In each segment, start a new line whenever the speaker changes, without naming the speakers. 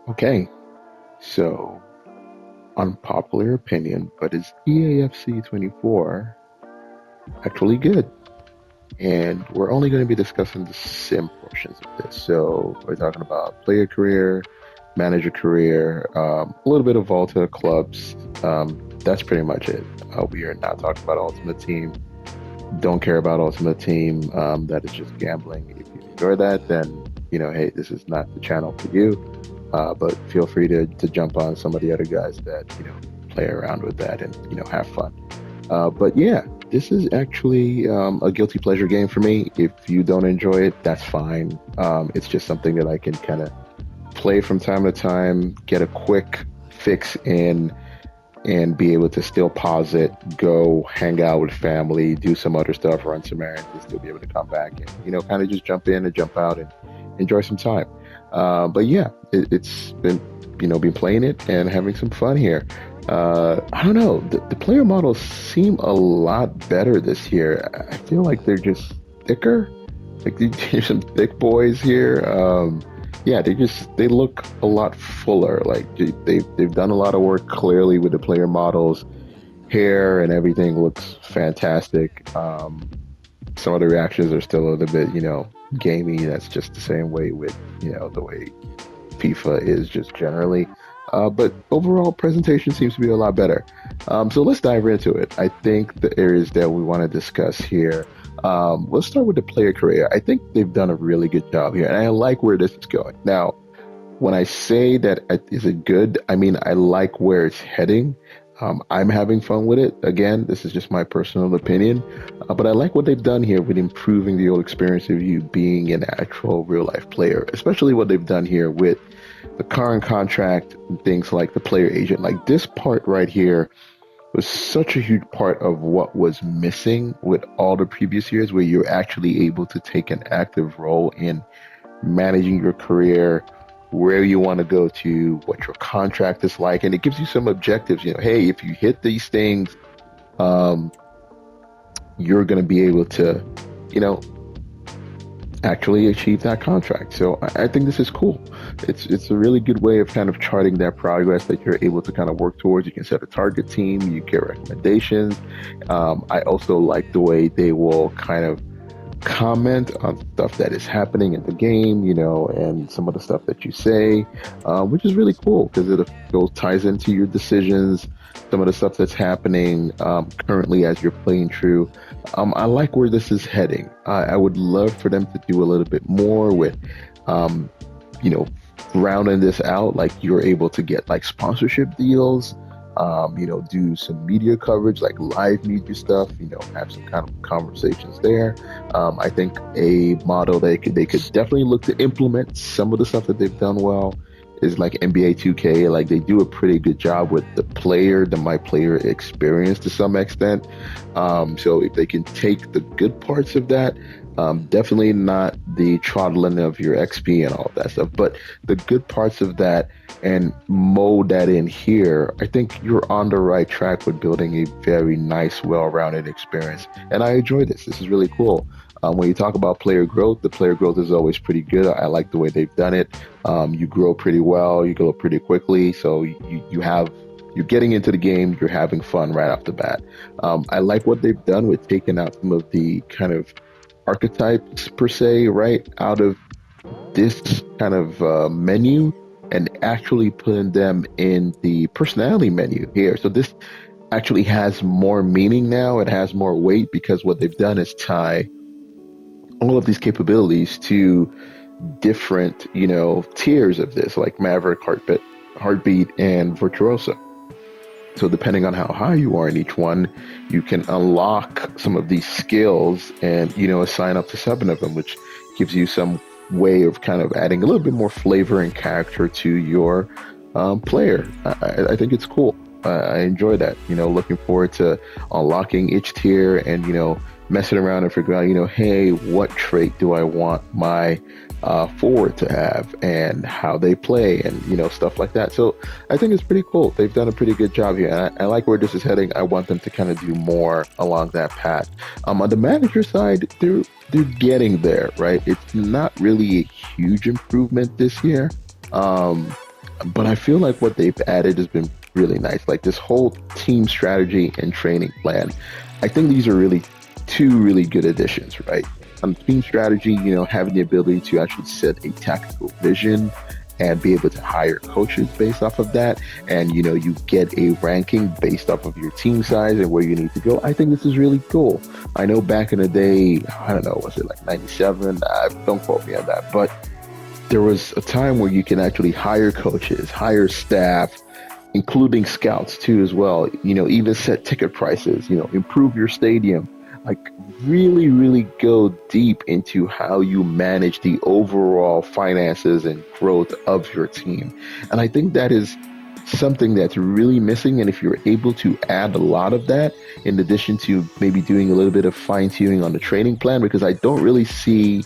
Okay, so unpopular opinion, but is EAFC 24 actually good? And we're only going to be discussing the sim portions of this. So we're talking about player career, manager career, a little bit of Volta clubs. That's pretty much it. We are not talking about Ultimate Team. Don't care about Ultimate Team. That is just gambling. If you enjoy that, then hey, this is not the channel for you. But feel free to jump on some of the other guys that play around with that and have fun. But yeah, this is actually a guilty pleasure game for me. If you don't enjoy it, that's fine. It's just something that I can kind of play from time to time, get a quick fix in, and be able to still pause it, go hang out with family, do some other stuff, run some errands, and still be able to come back and kind of just jump in and jump out and enjoy some time. But yeah, it's been playing it and having some fun here. I don't know. The player models seem a lot better this year. I feel like they're just thicker. Like there's some thick boys here. Yeah, they look a lot fuller. Like they've done a lot of work clearly with the player models. Hair and everything looks fantastic. Some of the reactions are still a little bit, gamey. That's just the same way with, the way FIFA is just generally. But overall, presentation seems to be a lot better. So let's dive into it. I think the areas that we want to discuss here. Let's start with the player career. I think they've done a really good job here, and I like where this is going. Now, when I say that is it good, I mean I like where it's heading. I'm having fun with it. Again, this is just my personal opinion, but I like what they've done here with improving the old experience of you being an actual real life player, especially what they've done here with the current contract and things like the player agent. Like this part right here was such a huge part of what was missing with all the previous years, where you're actually able to take an active role in managing your career, where you want to go to, what your contract is like, and it gives you some objectives. Hey, if you hit these things, um, you're going to be able to, you know, actually achieve that contract. So I think this is cool. It's a really good way of kind of charting that progress that you're able to kind of work towards. You can set a target team, you get recommendations. I also like the way they will kind of comment on stuff that is happening in the game, and some of the stuff that you say, which is really cool because it goes ties into your decisions, some of the stuff that's happening currently as you're playing through. I like where this is heading. I would love for them to do a little bit more with, um, you know, rounding this out. Like you're able to get like sponsorship deals, do some media coverage, like live media stuff, have some kind of conversations there. I think a model they could definitely look to implement some of the stuff that they've done well is like NBA 2K. Like they do a pretty good job with the my player experience to some extent. So if they can take the good parts of that, definitely not the throttling of your XP and all of that stuff, but the good parts of that and mold that in here, I think you're on the right track with building a very nice, well-rounded experience. And I enjoy this. This is really cool. When you talk about player growth, the player growth is always pretty good. I like the way they've done it. You grow pretty well, you grow pretty quickly, so you're getting into the game, you're having fun right off the bat. I like what they've done with taking out some of the kind of archetypes per se, right, out of this kind of menu and actually putting them in the personality menu here. So this actually has more meaning now. It has more weight because what they've done is tie all of these capabilities to different, tiers of this, like Maverick, Heartbeat, and Virtuoso. So depending on how high you are in each one, you can unlock some of these skills and, assign up to seven of them, which gives you some way of kind of adding a little bit more flavor and character to your player. I think it's cool. I enjoy that, looking forward to unlocking each tier and, messing around and figuring out, hey, what trait do I want my forward to have and how they play and, stuff like that. So I think it's pretty cool. They've done a pretty good job here. And I like where this is heading. I want them to kind of do more along that path. On the manager side, they're getting there, right? It's not really a huge improvement this year. Um, But I feel like what they've added has been really nice. Like this whole team strategy and training plan. I think these are really two really good additions, right? On team strategy, having the ability to actually set a tactical vision and be able to hire coaches based off of that. And, you get a ranking based off of your team size and where you need to go. I think this is really cool. I know back in the day, I don't know, was it like 97? Don't quote me on that. But there was a time where you can actually hire coaches, hire staff, including scouts too as well. Even set ticket prices. Improve your stadium. Like really, really go deep into how you manage the overall finances and growth of your team. And I think that is something that's really missing. And if you're able to add a lot of that, in addition to maybe doing a little bit of fine tuning on the training plan, because I don't really see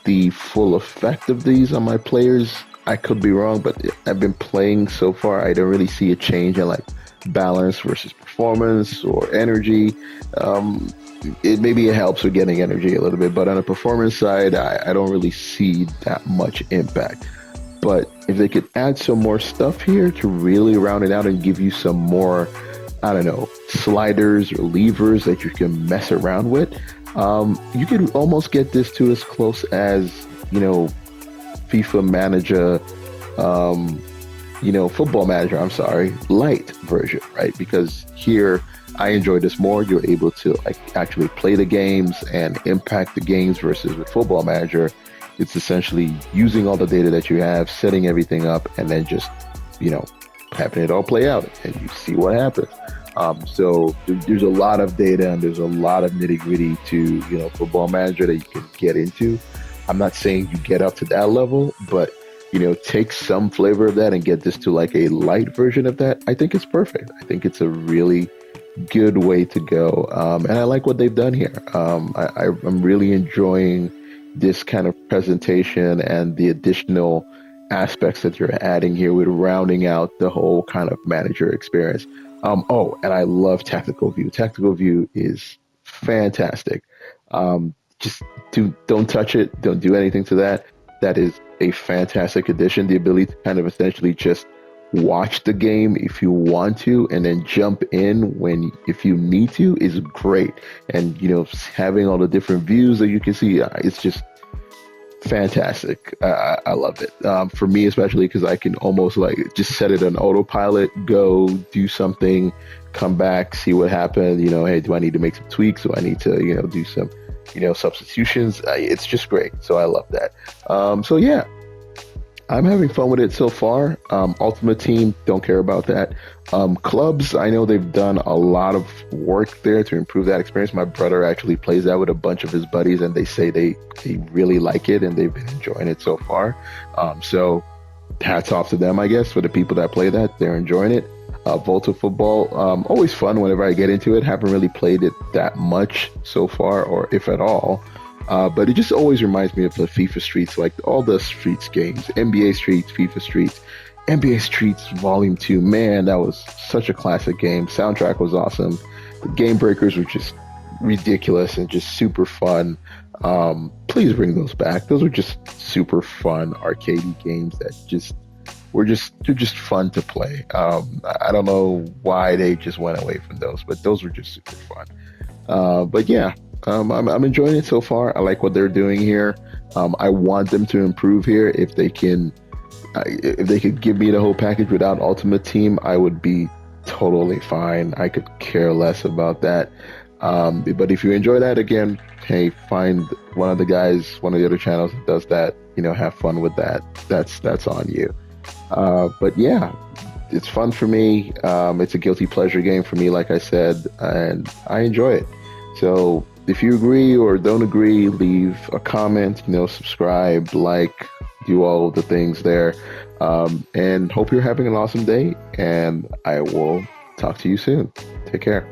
the full effect of these on my players. I could be wrong, but I've been playing so far. I don't really see a change in like balance versus performance or energy. Maybe it helps with getting energy a little bit, but on the performance side, I don't really see that much impact. But if they could add some more stuff here to really round it out and give you some more, I don't know, sliders or levers that you can mess around with, you could almost get this to as close as, FIFA manager, football manager, I'm sorry, light version, right? Because here I enjoy this more. You're able to like actually play the games and impact the games versus with football manager. It's essentially using all the data that you have, setting everything up, and then just, having it all play out and you see what happens. So there's a lot of data and there's a lot of nitty gritty to, football manager that you can get into. I'm not saying you get up to that level, but, take some flavor of that and get this to like a light version of that. I think it's perfect. I think it's a really good way to go. And I like what they've done here. I'm really enjoying this kind of presentation and the additional aspects that you're adding here with rounding out the whole kind of manager experience. And I love tactical view. Tactical view is fantastic. Just don't touch it. Don't do anything to that. That is a fantastic addition. The ability to kind of essentially just watch the game if you want to and then jump in if you need to is great. And having all the different views that you can see, it's just fantastic. I love it. For me, especially because I can almost like just set it on autopilot, go do something, come back, see what happened. Hey, do I need to make some tweaks? Do I need to, do some, substitutions? It's just great. So I love that. So yeah, I'm having fun with it so far. Ultimate Team, don't care about that. Clubs, I know they've done a lot of work there to improve that experience. My brother actually plays that with a bunch of his buddies, and they say they really like it and they've been enjoying it so far. So hats off to them, I guess, for the people that play that. They're enjoying it. Volta Football, always fun whenever I get into it. Haven't really played it that much so far, or if at all. But it just always reminds me of the FIFA Streets, like all the Streets games, NBA Streets, FIFA Streets, NBA Streets Volume 2. Man, that was such a classic game. Soundtrack was awesome. The game breakers were just ridiculous and just super fun. Please bring those back. Those were just super fun arcadey games that they're just fun to play. I don't know why they just went away from those, but those were just super fun. But yeah, I'm enjoying it so far. I like what they're doing here. I want them to improve here. If they could give me the whole package without Ultimate Team, I would be totally fine. I could care less about that. But if you enjoy that, again, hey, find one of the guys, one of the other channels that does that. Have fun with that. That's on you. But yeah, it's fun for me. It's a guilty pleasure game for me, like I said, and I enjoy it. So if you agree or don't agree, leave a comment, subscribe, like, do all of the things there. And hope you're having an awesome day, and I will talk to you soon. Take care.